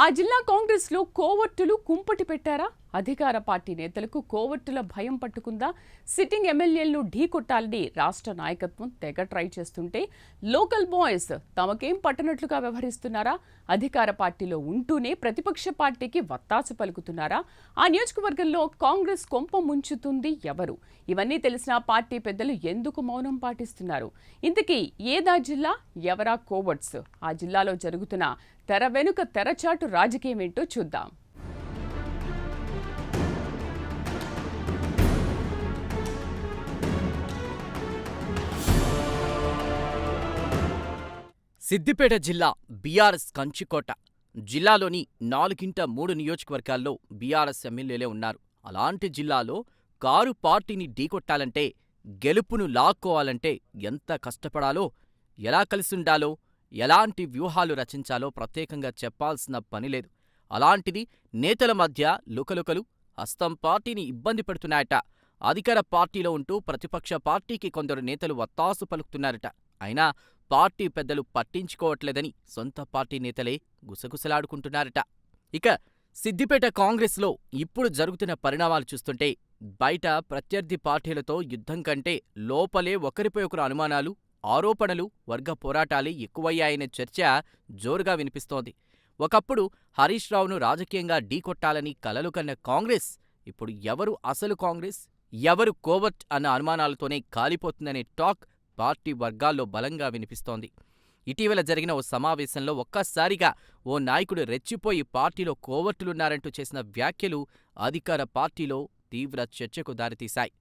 ఆ జిల్లా కాంగ్రెస్లో కోవర్టులు కుంపటి పెట్టారా? అధికార పార్టీ నేతలకు కోవర్టుల భయం పట్టుకుందా? సిట్టింగ్ ఎమ్మెల్యేలను ఢీకొట్టాలని రాష్ట్ర నాయకత్వం తెగ ట్రై చేస్తుంటే లోకల్ బాయ్స్ తమకేం పట్టనట్లుగా వ్యవహరిస్తున్నారా? అధికార పార్టీలో ఉంటూనే ప్రతిపక్ష పార్టీకి వత్తాసు పలుకుతున్నారా? ఆ నియోజకవర్గంలో కాంగ్రెస్ కొంప ముంచుతుంది ఎవరు? ఇవన్నీ తెలిసిన పార్టీ పెద్దలు ఎందుకు మౌనం పాటిస్తున్నారు? ఇంతకీ ఏదా జిల్లా, ఎవరా కోవర్ట్స్? ఆ జిల్లాలో జరుగుతున్న తెర వెనుక తెరచాటు రాజకీయం ఏంటో చూద్దాం. సిద్దిపేట జిల్లా బీఆర్ఎస్ కంచుకోట. జిల్లాలోని 4/3 నియోజకవర్గాల్లో బీఆర్ఎస్ ఎమ్మెల్యేలే ఉన్నారు. అలాంటి జిల్లాలో కారు పార్టీని ఢీకొట్టాలంటే, గెలుపును లాక్కోవాలంటే ఎంత కష్టపడాలో, ఎలా కలిసుండాలో, ఎలాంటి వ్యూహాలు రచించాలో ప్రత్యేకంగా చెప్పాల్సిన పనిలేదు. అలాంటిది నేతల మధ్య లుకలుకలు, హస్తం పార్టీని ఇబ్బంది పెడుతున్నాయట. అధికార పార్టీలో ఉంటూ ప్రతిపక్ష పార్టీకి కొందరు నేతలు వత్తాసు పలుకుతున్నారట. అయినా పార్టీ పెద్దలు పట్టించుకోవట్లేదని సొంత పార్టీ నేతలే గుసగుసలాడుకుంటున్నారట. ఇక సిద్దిపేట కాంగ్రెస్లో ఇప్పుడు జరుగుతున్న పరిణామాలు చూస్తుంటే బయట ప్రత్యర్థి పార్టీలతో యుద్ధం కంటే లోపలే ఒకరిపై ఒకరు అనుమానాలు, ఆరోపణలు, వర్గ పోరాటాలే ఎక్కువయ్యాయనే చర్చ జోరుగా వినిపిస్తోంది. ఒకప్పుడు హరీష్ రావును రాజకీయంగా ఢీకొట్టాలని కలలు కన్న కాంగ్రెస్ ఇప్పుడు ఎవరు అసలు కాంగ్రెస్, ఎవరు కోవర్ట్ అన్న అనుమానాలతోనే కాలిపోతుందనే టాక్ పార్టీ వర్గాల్లో బలంగా వినిపిస్తోంది. ఇటీవల జరిగిన ఓ సమావేశంలో ఒక్కసారిగా ఓ నాయకుడు రెచ్చిపోయి పార్టీలో కోవర్టులున్నారంటూ చేసిన వ్యాఖ్యలు అధికార పార్టీలో తీవ్ర చర్చకు దారితీశాయి.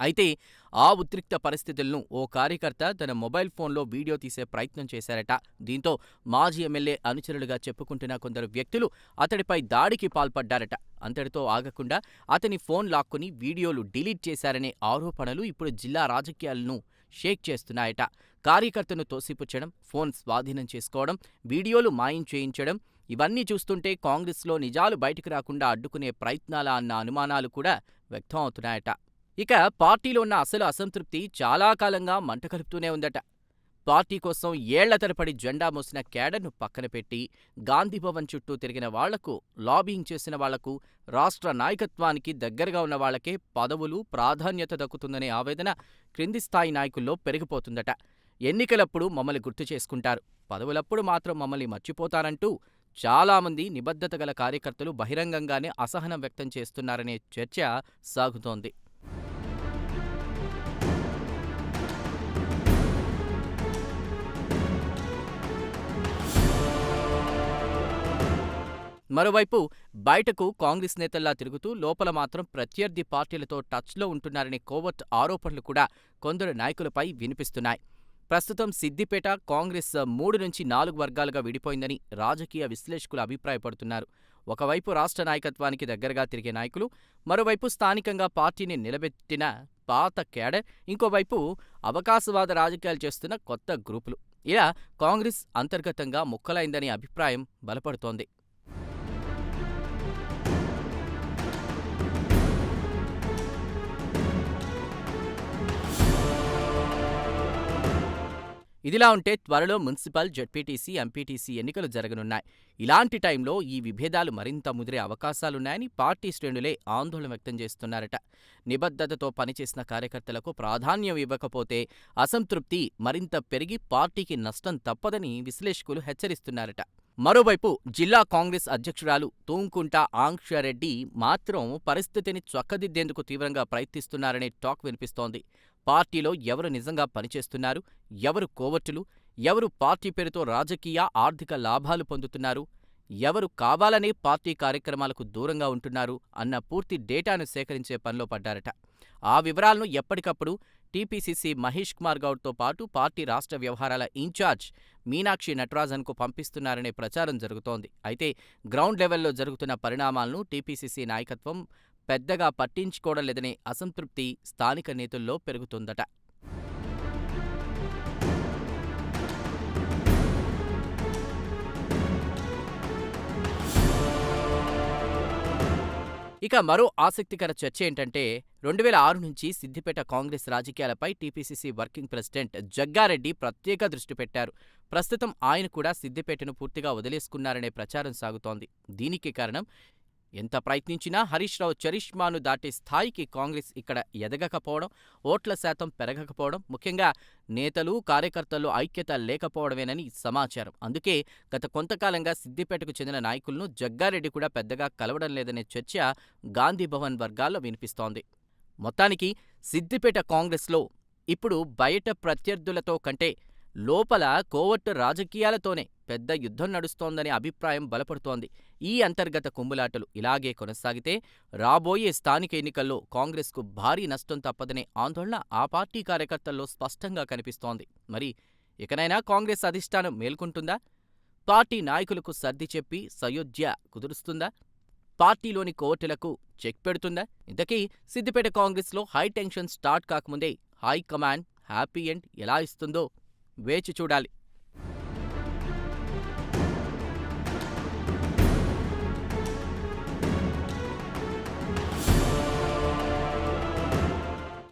అయితే ఆ ఉద్రిక్త పరిస్థితులను ఓ కార్యకర్త తన మొబైల్ ఫోన్లో వీడియో తీసే ప్రయత్నం చేశారట. దీంతో మాజీ ఎమ్మెల్యే అనుచరులుగా చెప్పుకుంటున్న కొందరు వ్యక్తులు అతడిపై దాడికి పాల్పడ్డారట. అంతటితో ఆగకుండా అతని ఫోన్ లాక్కుని వీడియోలు డిలీట్ చేశారనే ఆరోపణలు ఇప్పుడు జిల్లా రాజకీయాలను షేక్ చేస్తున్నాయట. కార్యకర్తను తోసిపుచ్చడం, ఫోన్ స్వాధీనం చేసుకోవడం, వీడియోలు మాయం చేయించడం, ఇవన్నీ చూస్తుంటే కాంగ్రెస్లో నిజాలు బయటకు రాకుండా అడ్డుకునే ప్రయత్నాలా అన్న అనుమానాలు కూడా వ్యక్తం అవుతున్నాయట. ఇక పార్టీలో ఉన్న అసలు అసంతృప్తి చాలా కాలంగా మంట కలుపుతూనే ఉందట. పార్టీ కోసం ఏళ్ల తరబడి జెండా మోసిన క్యాడర్ను పక్కన పెట్టి గాంధీభవన్ చుట్టూ తిరిగిన వాళ్లకు, లాబింగ్ చేసిన వాళ్లకు, రాష్ట్ర నాయకత్వానికి దగ్గరగా ఉన్న వాళ్లకే పదవులు, ప్రాధాన్యత దక్కుతుందనే ఆవేదన క్రింది స్థాయి నాయకుల్లో పెరిగిపోతుందట. ఎన్నికలప్పుడు మమ్మల్ని గుర్తు చేసుకుంటారు, పదవులప్పుడు మాత్రం మమ్మల్ని మర్చిపోతారంటూ చాలామంది నిబద్ధత గల కార్యకర్తలు బహిరంగంగానే అసహనం వ్యక్తం చేస్తున్నారనే చర్చ సాగుతోంది. మరోవైపు బయటకు కాంగ్రెస్ నేతల్లా తిరుగుతూ లోపల మాత్రం ప్రత్యర్థి పార్టీలతో టచ్లో ఉంటున్నారనే కోవర్ట్ ఆరోపణలు కూడా కొందరు నాయకులపై వినిపిస్తున్నాయి. ప్రస్తుతం సిద్దిపేట కాంగ్రెస్ 3-4 వర్గాలుగా విడిపోయిందని రాజకీయ విశ్లేషకులు అభిప్రాయపడుతున్నారు. ఒకవైపు రాష్ట్ర నాయకత్వానికి దగ్గరగా తిరిగే నాయకులు, మరోవైపు స్థానికంగా పార్టీని నిలబెట్టిన పాత క్యాడర్, ఇంకోవైపు అవకాశవాద రాజకీయాలు చేస్తున్న కొత్త గ్రూపులు. ఇలా కాంగ్రెస్ అంతర్గతంగా ముక్కలైందనే అభిప్రాయం బలపడుతోంది. ఇదిలా ఉంటే త్వరలో మున్సిపల్, జెడ్పీటీసీ, ఎంపీటీసీ ఎన్నికలు జరగనున్నాయి. ఇలాంటి టైంలో ఈ విభేదాలు మరింత ముదిరే అవకాశాలున్నాయని పార్టీ శ్రేణులే ఆందోళన వ్యక్తం చేస్తున్నారట. నిబద్ధతతో పనిచేసిన కార్యకర్తలకు ప్రాధాన్యం ఇవ్వకపోతే అసంతృప్తి మరింత పెరిగి పార్టీకి నష్టం తప్పదని విశ్లేషకులు హెచ్చరిస్తున్నారట. మరోవైపు జిల్లా కాంగ్రెస్ అధ్యక్షురాలు తూంకుంట ఆంక్షరెడ్డి మాత్రం పరిస్థితిని చక్కదిద్దేందుకు తీవ్రంగా ప్రయత్నిస్తున్నారనే టాక్ వినిపిస్తోంది. పార్టీలో ఎవరు నిజంగా పనిచేస్తున్నారు, ఎవరు కోవర్టులు, ఎవరు పార్టీ పేరుతో రాజకీయ, ఆర్థిక లాభాలు పొందుతున్నారు, ఎవరు కావాలనే పార్టీ కార్యక్రమాలకు దూరంగా ఉంటున్నారు అన్న పూర్తి డేటాను సేకరించే పనిలో పడ్డారట. ఆ వివరాలను ఎప్పటికప్పుడు టీపీసీసీ మహేష్ కుమార్ గౌడ్తో పాటు పార్టీ రాష్ట్ర వ్యవహారాల ఇన్ఛార్జ్ మీనాక్షి నటరాజన్కు పంపిస్తున్నారనే ప్రచారం జరుగుతోంది. అయితే గ్రౌండ్ లెవెల్లో జరుగుతున్న పరిణామాలను టీపీసీసీ నాయకత్వం పెద్దగా పట్టించుకోవడం లేదనే అసంతృప్తి స్థానిక నేతల్లో పెరుగుతోందట. ఇక మరో ఆసక్తికర చర్చ ఏంటంటే 2006 నుంచి సిద్దిపేట కాంగ్రెస్ రాజకీయాలపై టీపీసీసీ వర్కింగ్ ప్రెసిడెంట్ జగ్గారెడ్డి ప్రత్యేక దృష్టి పెట్టారు. ప్రస్తుతం ఆయన కూడా సిద్దిపేటను పూర్తిగా వదిలేసుకున్నారనే ప్రచారం సాగుతోంది. దీనికి కారణం ఎంత ప్రయత్నించినా హరీష్ రావు చరిష్మాను దాటే స్థాయికి కాంగ్రెస్ ఇక్కడ ఎదగకపోవడం, ఓట్ల శాతం పెరగకపోవడం, ముఖ్యంగా నేతలు, కార్యకర్తల్లో ఐక్యత లేకపోవడమేనని సమాచారం. అందుకే గత కొంతకాలంగా సిద్దిపేటకు చెందిన నాయకులను జగ్గారెడ్డి కూడా పెద్దగా కలవడం లేదనే చర్చ గాంధీభవన్ వర్గాల్లో వినిపిస్తోంది. మొత్తానికి సిద్దిపేట కాంగ్రెస్లో ఇప్పుడు బయట ప్రత్యర్థులతో కంటే లోపల కోవట్టు రాజకీయాలతోనే పెద్ద యుద్ధం నడుస్తోందనే అభిప్రాయం బలపడుతోంది. ఈ అంతర్గత కుమ్ములాటలు ఇలాగే కొనసాగితే రాబోయే స్థానిక ఎన్నికల్లో కాంగ్రెస్కు భారీ నష్టం తప్పదనే ఆందోళన ఆ పార్టీ కార్యకర్తల్లో స్పష్టంగా కనిపిస్తోంది. మరి ఇకనైనా కాంగ్రెస్ అధిష్టానం మేల్కొంటుందా? పార్టీ నాయకులకు సర్ది చెప్పి సయోధ్య కుదురుస్తుందా? పార్టీలోని కోవట్టులకు చెక్ పెడుతుందా? ఇంతకీ సిద్దిపేట కాంగ్రెస్లో హై టెన్షన్ స్టార్ట్ కాకముందే హైకమాండ్ హ్యాపీ ఎండ్ ఎలా ఇస్తుందో వేచి చూడాలి.